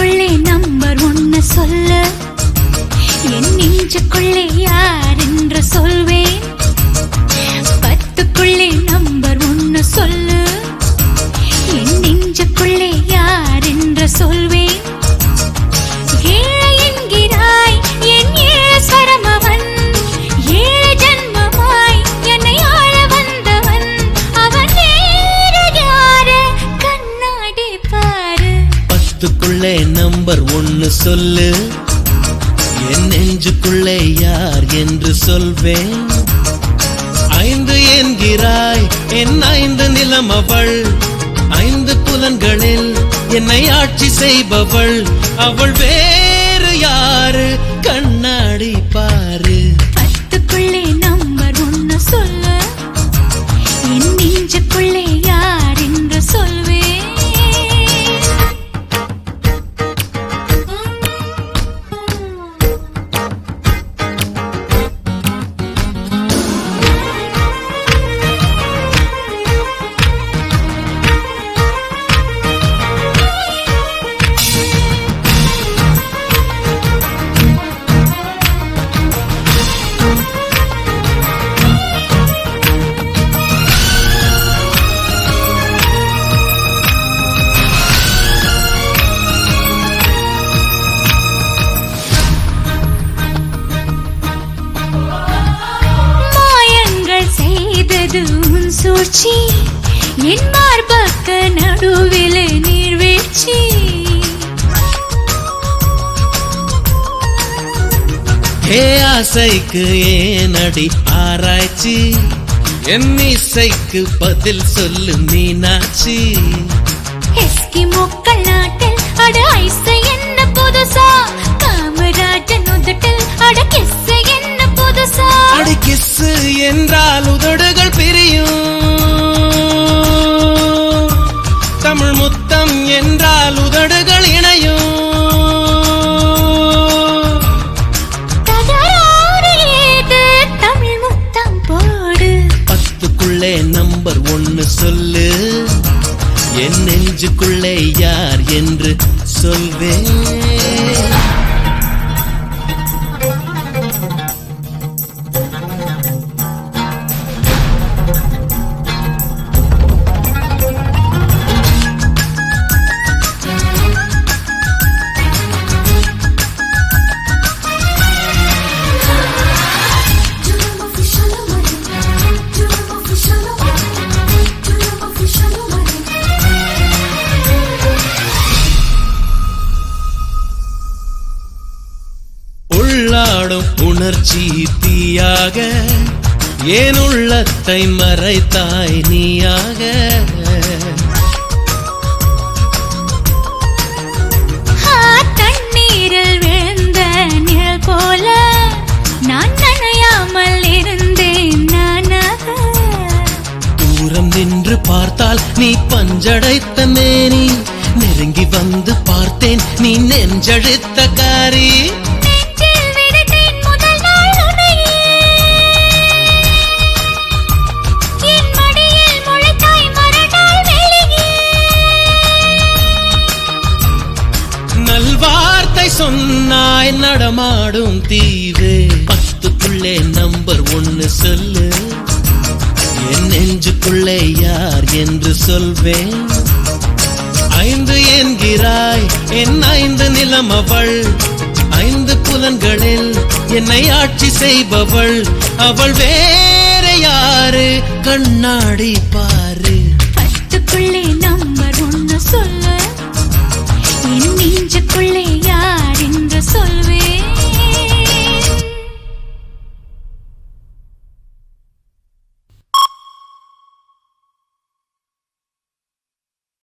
பத்துக்குள்ளே number ஒன்னு சொல்லு, என் நெஞ்சுக்குள்ளே யார் என்று சொல்வேன். பத்துக்குள்ளே நம்பர் ஒன்னு சொல்லு, என் நெஞ்சுக்குள்ளே யார் என்று சொல்வேன். ஏழை என்கிறாய் என் ஏழு சரமவன், ஏழு ஜன்மமாய் என்னை ஆள வந்தவன். அவன் வேறு யாரு கண்ணாடி பாரு. பத்துக்குள்ளே நம்பர் ஒன்னு சொல்லு, என் நெஞ்சுக்குள்ளே யார் என்று சொல்வேன். ஐந்து என்கிறாய் என் ஐந்து நிலம் அவள், ஐந்து புலன்களில் என்னை ஆட்சி செய்பவள். அவள் வேறு யாரு கண்ணாடி பாரு. பத்துக்குள்ளே நம்பர் ஒன்னு சொல்லு, என் நெஞ்சுக்குள்ளே யார் என்று சொல்வேன். சூழ்ச்சி என் மார்பக்க நடுவில் நீர்வீழ்ச்சி. ஏ ஆசைக்கு ஏனடி ஆராய்ச்சி, என் இசைக்கு பதில் சொல்லு மீனாட்சி. எஸ்கிமோக்கள் நாட்டில் அட ஐசை என்ன புதுசா, காமராஜன் உதட்டில் அட கிஸ் என்ன புதுசா. அடி கிஸ் என்றால் உதடுகள் பிரியும், தமிழ் முத்தம் என்றால் உதடுகள் இணையும். தகராறு ஏது தமிழ் முத்தம் போடு. பத்துக்குள்ளே நம்பர் ஒன்னு சொல்லு, என் நெஞ்சுக்குள்ளே யார் என்று சொல்வேன். உள்ளாடும் உணர்ச்சி தீயாக ஏன் உள்ளத்தை மறைத்தாய் நீயாக. தண்ணீரில் விழுந்த நிழல் போல நான் நனையாமல் இருந்தேன் நானாக. தூரம் நின்று பார்த்தால் நீ பஞ்சடைத்த மேனி, நெருங்கி வந்து பார்த்தேன் நீ நெஞ்சழித்த காரி. நல்வார்த்தை சொன்னாய் நடமாடும் தீவே. பத்துக்குள்ளே நம்பர் ஒன்னு சொல்லு, என் நெஞ்சுக்குள்ளே யார் என்று சொல்வேன். ஐந்து என்கிறாய் என் ஐந்து நிலம் அவள், ஐந்து புலன்களில் என்னை ஆட்சி செய்பவள். அவள் வேற யாரு கண்ணாடி பாரு.